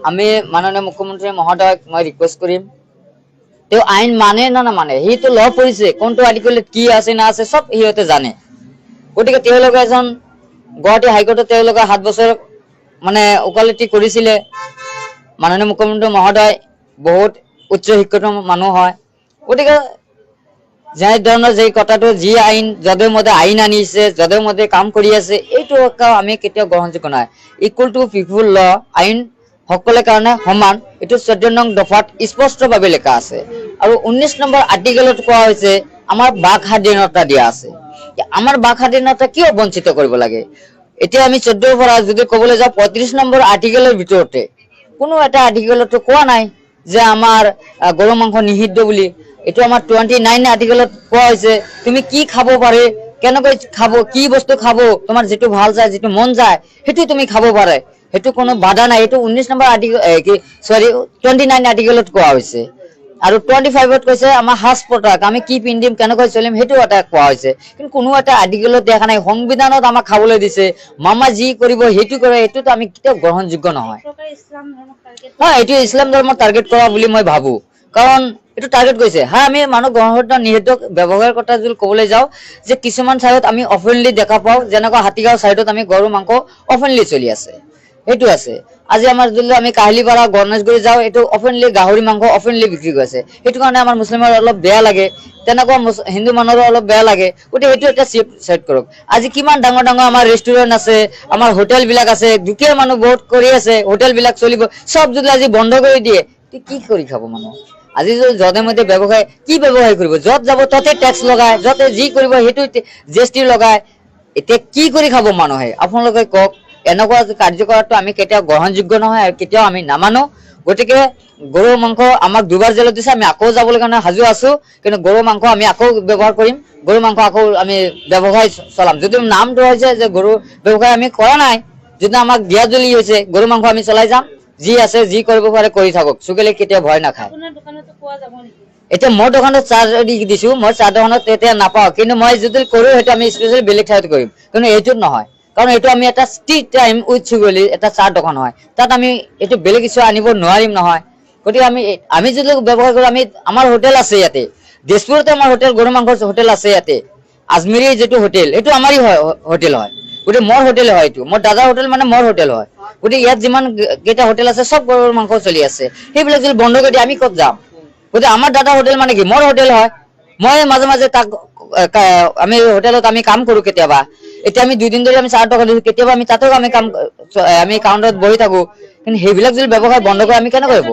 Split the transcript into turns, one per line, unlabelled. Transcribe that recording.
আমি মাননীয় মুখ্যমন্ত্ৰী মহোদয়ক মই ৰিকুৱেষ্ট কৰিম, তেওঁ আইন মানে না নামানে, সিটো ল পঢ়িছে, কোনটো আৰ্টিকলত কি আছে না আছে চব সিহঁতে জানে। গতিকে তেওঁলোকে এজন গুৱাহাটী হাইকোৰ্টত তেওঁলোকে 7 বছৰ মানে ওকালতি কৰিছিলে। মাননীয় মুখ্যমন্ত্ৰী মহোদয় বহুত উচ্চ শিক্ষিত মানুহ হয়। গতিকে যে ধৰণৰ যে কথাটো যি আইন যধে মধে আইন আনিছে, যধে মধে কাম কৰি আছে, এইটো আমি কেতিয়াও গ্ৰহণযোগ্য নহয়। ইকুৱেল টু পিপুল ল, আইন সকলে কাৰণে সমান, এইটো 14 নং দফাত স্পষ্টভাৱে লিখা আছে। আৰু 19 নম্বৰ আৰ্টিকেলত কোৱা হৈছে আমাৰ বাক স্বাধীনতা দিয়া আছে। আমাৰ বাক স্বাধীনতা কিয় বঞ্চিত কৰিব লাগে? এতিয়া আমি 14ৰ পৰা যদি ক'বলৈ যাওঁ 35 নম্বৰ আৰ্টিকেলৰ ভিতৰতে কোনো এটা আৰ্টিকেলতো কোৱা নাই যে আমাৰ গৰু মাংস নিষিদ্ধ বুলি। এইটো আমাৰ 29 আৰ্টিকেলত কোৱা হৈছে তুমি কি খাব পাৰে, কেনেকৈ খাব, কি বস্তু খাব, তোমাৰ যিটো ভাল যায়, যিটো মন যায় সেইটো তুমি খাব পাৰে, সেইটো কোনো বাধা নাই। এইটো 19 নম্বৰ আৰ্টিকেল 29 আৰ্টিকেলত কোৱা হৈছে। আৰু 25ত কৈছে আমাৰ সাজ পোছাক আমি কি পিন্ধিম, কেনেকৈ চলিম, সেইটো এটা কোৱা হৈছে। কিন্তু কোনো এটা আৰ্টিকেলত দেখা নাই। সংবিধানত আমাক খাবলৈ দিছে, মামা যি কৰিব সেইটো কৰে, এইটোতো আমি কেতিয়াও গ্ৰহণযোগ্য নহয়। হয়, এইটো ইছলাম ধৰ্মক টাৰ্গেট কৰা বুলি মই ভাবো, কাৰণ এইটো টাৰ্গেট কৰিছে। হা, আমি মানুহ গণহত্যা নিষিদ্ধ ব্যৱহাৰ কথা যদি ক'বলৈ যাওঁ যে কিছুমান চাইডত আমি অপেনলি দেখা পাওঁ, যেনেকুৱা হাতীগাঁও চাইডত আমি গৰু মাংস অপেনলি চলি আছে, সেইটো আছে। আজি আমাৰ যদি আমি কাহিলীপাৰা গণেশগুৰি যাওঁ, এইটো অপেনলি গাহৰি মাংস অপেনলি বিক্ৰী কৰিছে। সেইটো কাৰণে আমাৰ মুছলিমৰ অলপ বেয়া লাগে, তেনেকুৱা হিন্দু মানুহৰো অলপ বেয়া লাগে। গতিকে সেইটো এটা চেট কৰক। আজি কিমান ডাঙৰ ডাঙৰ আমাৰ ৰেষ্টুৰেণ্ট আছে, আমাৰ হোটেল বিলাক আছে, দুখীয়া মানুহ বহুত কৰি আছে, হোটেল বিলাক চলিব, চব যদি আজি বন্ধ কৰি দিয়ে কি কৰি খাব মানুহ? আজি যদি যধে মধে ব্যৱসায়, কি ব্যৱসায় কৰিব? য'ত যাব ততে টেক্স লগায়, য'তে যি কৰিব সেইটো GST লগায়। এতিয়া কি কৰি খাব মানুহে? আপোনালোকে কওক। এনেকুৱা কাৰ্য কৰাটো আমি কেতিয়াও গ্ৰহণযোগ্য নহয় আৰু কেতিয়াও আমি নামানো। গতিকে গৰুৰ মাংস আমাক দুবাৰ জেলত দিছে, আমি আকৌ যাবলৈ কাৰণে সাজু আছো। কিন্তু গৰুৰ মাংস আমি আকৌ ব্যৱহাৰ কৰিম, গৰু মাংস আকৌ আমি ব্যৱসায় চলাম। যদি নামটো হৈছে যে গৰু ব্যৱসায় আমি কৰা নাই, যদি আমাক দিয়া জলি হৈছে, গৰু মাংস আমি চলাই যাম। যি আছে যি কৰিব পাৰে কৰি থাকক, চুকেলে কেতিয়াও ভয় নাখায়। এতিয়া মোৰ দোকানত চাহ দি দিছো, মই চাহ দোকানত তেতিয়া নাপাওঁ, কিন্তু মই যদি কৰো সেইটো আমি স্পেচিয়েলি বেলেগ ঠাইত কৰিম, কিন্তু এইটোত নহয়। কাৰণ এইটো আমি এটা ষ্ট্ৰীট টাইম উইথ চুগলি এটা চাহ দোকান হয়, তাত আমি এইটো বেলেগ কিছু আনিব নোৱাৰিম নহয়। গতিকে আমি যদি ব্যৱহাৰ কৰো, আমাৰ হোটেল আছে ইয়াতে, দিছপুৰতে আমাৰ হোটেল, গৰু মাংসৰ হোটেল আছে ইয়াতে। আজমেৰী যিটো হোটেল এইটো আমাৰে হোটেল হয়, গতিকে মোৰ হোটেল হয়, এইটো মোৰ দাদাৰ হোটেল মানে মোৰ হোটেল হয়। গতিকে ইয়াত যিমান কেইটা হোটেল আছে চব গৰুৰ মাংস চলি আছে, সেইবিলাক যদি বন্ধ কৰি দিয়ে আমি ক'ত যাম? গতিকে আমাৰ দাদাৰ হোটেল মানে কি মোৰ হোটেল হয়। মই মাজে মাজে তাক আমি হোটেলত আমি কাম কৰো কেতিয়াবা। এতিয়া আমি 2 দিন ধৰি আমি চাহ দোকান দিছো, কেতিয়াবা আমি তাতেও আমি কাউণ্টাৰত বহি থাকো। কিন্তু সেইবিলাক যদি ব্যৱসায় বন্ধ কৰে আমি কেনেকৈ হ'ব?